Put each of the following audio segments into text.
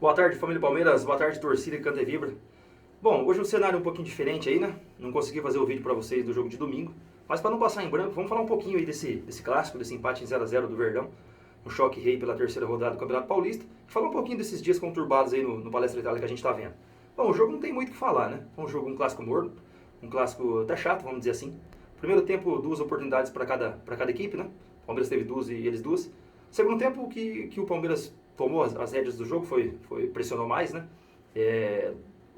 Boa tarde, família Palmeiras. Boa tarde, torcida que canta e vibra. Bom, hoje o cenário é um pouquinho diferente aí, né? Não consegui fazer o vídeo pra vocês do jogo de domingo. Mas para não passar em branco, vamos falar um pouquinho aí desse clássico, desse empate em 0x0 do Verdão. Um choque rei pela terceira rodada do Campeonato Paulista. E falar um pouquinho desses dias conturbados aí no Palestra Itália que a gente tá vendo. Bom, o jogo não tem muito o que falar, né? Foi um clássico morno. Um clássico até chato, vamos dizer assim. Primeiro tempo, duas oportunidades para cada equipe, né? O Palmeiras teve duas e eles duas. Segundo tempo, que o Palmeiras tomou as rédeas do jogo, pressionou mais, né?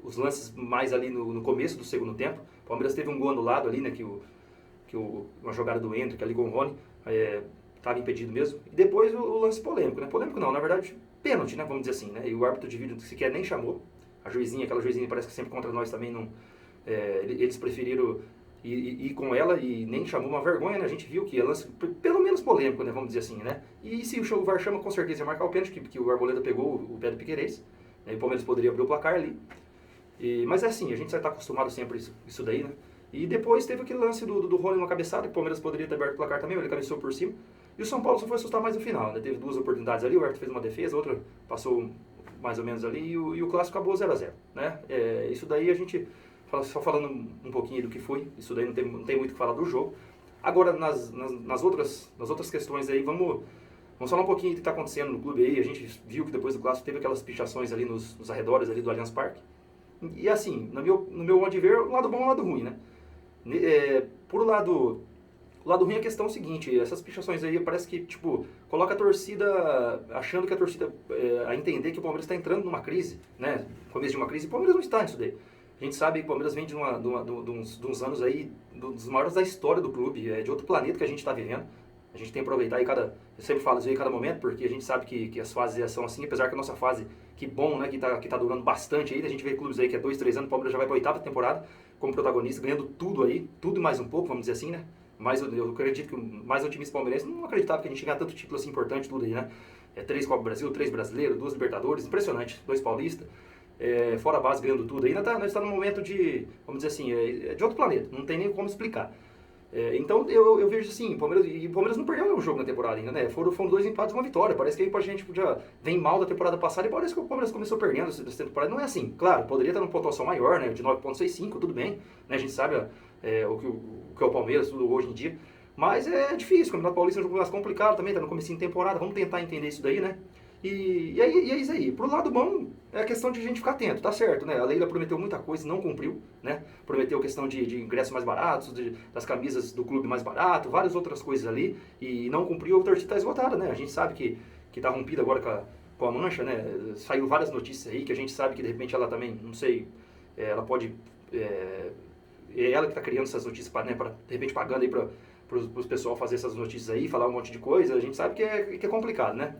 Os lances mais ali no começo do segundo tempo. O Palmeiras teve um gol anulado ali, né? Uma jogada do Hendrick ali com o Rony, estava impedido mesmo. E depois o lance polêmico, né? Polêmico não, na verdade, pênalti, né? Vamos dizer assim, né? E o árbitro de vídeo sequer nem chamou. Aquela juizinha parece que sempre contra nós também não... eles preferiram ir com ela e nem chamou, uma vergonha, né? A gente viu que é lance pelo menos polêmico, né? Vamos dizer assim, né? E se o VAR chama, com certeza ia marcar o pênalti, que o Arboleda pegou o pé do Piquerez, né? E o Palmeiras poderia abrir o placar ali. Mas é assim, a gente já está acostumado sempre isso daí, né? E depois teve aquele lance do Rony numa cabeçada, que o Palmeiras poderia ter aberto o placar também, ele cabeceou por cima. E o São Paulo só foi assustar mais no final, né? Teve duas oportunidades ali, o Everton fez uma defesa, outra passou mais ou menos ali, e o clássico acabou 0x0, né? Isso daí a gente... Só falando um pouquinho do que foi, isso daí não tem muito o que falar do jogo. Agora, nas outras questões aí, vamos falar um pouquinho do que está acontecendo no clube aí. A gente viu que depois do clássico teve aquelas pichações ali nos arredores ali do Allianz Parque. E assim, no meu modo de ver, o lado bom e o lado ruim, né? Por o lado ruim, a questão é o seguinte: essas pichações aí parece que, tipo, coloca a torcida, achando que a torcida, a entender que o Palmeiras está entrando numa crise, né? Começo de uma crise, e o Palmeiras não está nisso daí. A gente sabe que o Palmeiras vem de uns anos aí, dos maiores da história do clube, de outro planeta que a gente está vivendo. A gente tem que aproveitar aí eu sempre falo isso aí cada momento, porque a gente sabe que as fases são assim, apesar que a nossa fase, que bom, né, que tá durando bastante aí, a gente vê clubes aí que é 2, 3 anos, o Palmeiras já vai para a 8ª temporada como protagonista, ganhando tudo aí, tudo e mais um pouco, vamos dizer assim, né? Mas eu acredito que o mais otimista palmeirense não acreditava que a gente ganhar tanto título assim importante, tudo aí, né? 3 Copa do Brasil, 3 brasileiros, 2 Libertadores, impressionante, 2 paulistas. Fora a base ganhando tudo aí, nós está num momento de, vamos dizer assim, de outro planeta, não tem nem como explicar. Então eu vejo assim, o Palmeiras não perdeu nenhum jogo na temporada ainda, né? Foram 2 empates e uma vitória. Parece que aí a gente já vem mal da temporada passada e parece que o Palmeiras começou perdendo essa temporada. Não é assim, claro, poderia estar numa pontuação maior, né? De 9,65, tudo bem, né? A gente sabe o que é o Palmeiras tudo hoje em dia. Mas é difícil, o Campeonato Paulista é um jogo mais complicado também, tá no comecinho de temporada, vamos tentar entender isso daí, né? E é isso aí. Pro lado bom, é a questão de a gente ficar atento, tá certo, né? A Leila prometeu muita coisa e não cumpriu, né? Prometeu questão de ingressos mais baratos, das camisas do clube mais barato, várias outras coisas ali, e não cumpriu, a torcida tá esgotada, né? A gente sabe que tá rompida agora com a Mancha, né? Saiu várias notícias aí, que a gente sabe que de repente ela também, não sei, ela pode... É ela que tá criando essas notícias, né? Pra, de repente pagando aí para os pessoal fazer essas notícias aí, falar um monte de coisa, a gente sabe que é complicado, né?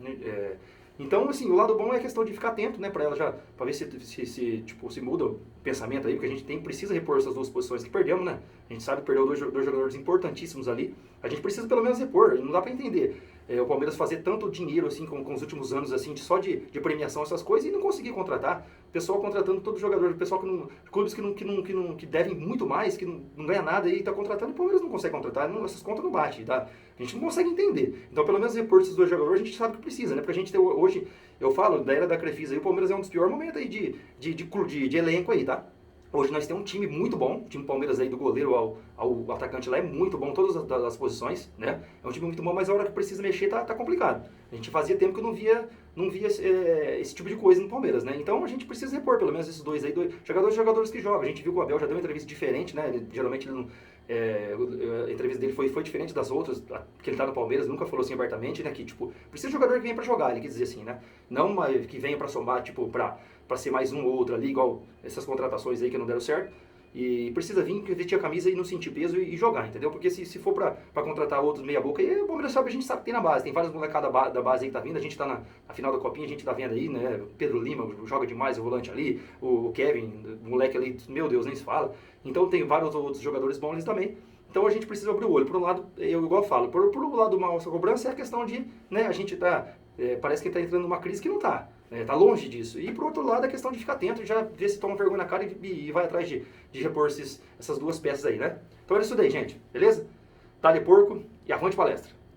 Então, assim, o lado bom é a questão de ficar atento, né, para ela já, para ver se muda o pensamento aí, porque a gente precisa repor essas duas posições que perdemos, né? A gente sabe que perdeu dois jogadores importantíssimos ali, a gente precisa pelo menos repor, não dá para entender o Palmeiras fazer tanto dinheiro assim com os últimos anos assim só de premiação, essas coisas, e não conseguir contratar. O pessoal contratando todo jogador, o pessoal clubes que devem muito mais, que não ganha nada e está contratando, o Palmeiras não consegue contratar, essas contas não batem, tá? A gente não consegue entender. Então, pelo menos repor esses dois jogadores, a gente sabe que precisa, né? Porque a gente tem hoje, eu falo, da era da Crefisa aí, o Palmeiras é um dos piores momentos aí de elenco aí, tá? Hoje nós temos um time muito bom, o time Palmeiras aí do goleiro ao atacante lá é muito bom, todas as posições, né? É um time muito bom, mas a hora que precisa mexer tá complicado. A gente fazia tempo que não via esse tipo de coisa no Palmeiras, né? Então a gente precisa repor pelo menos esses dois aí, jogadores que jogam. A gente viu que o Abel já deu uma entrevista diferente, né? Geralmente ele não... a entrevista dele foi diferente das outras, que ele tá no Palmeiras, nunca falou assim abertamente, né? Que, tipo, precisa de jogador que venha pra jogar, ele quis dizer assim, né? Não que venha pra somar, tipo, pra ser mais um ou outro ali, igual essas contratações aí que não deram certo. E precisa vir, vestir a camisa e não sentir peso e jogar, entendeu? Porque se for pra contratar outros meia boca, aí o Palmeiras a gente sabe que tem na base, tem vários molecadas da base aí que tá vindo, a gente tá na final da Copinha, a gente tá vendo aí, né? Pedro Lima joga demais, o volante ali, o Kevin, o moleque ali, meu Deus, nem se fala. Então tem vários outros jogadores bons ali também. Então a gente precisa abrir o olho. Por um lado, eu igual falo, por um lado mal essa cobrança é a questão de, né, a gente parece que está entrando numa crise que não está. Tá longe disso. E por outro lado, a questão de ficar atento, já ver se toma vergonha na cara e vai atrás de repor essas duas peças aí, né? Então é isso daí, gente. Beleza? Tá de porco e avante palestra.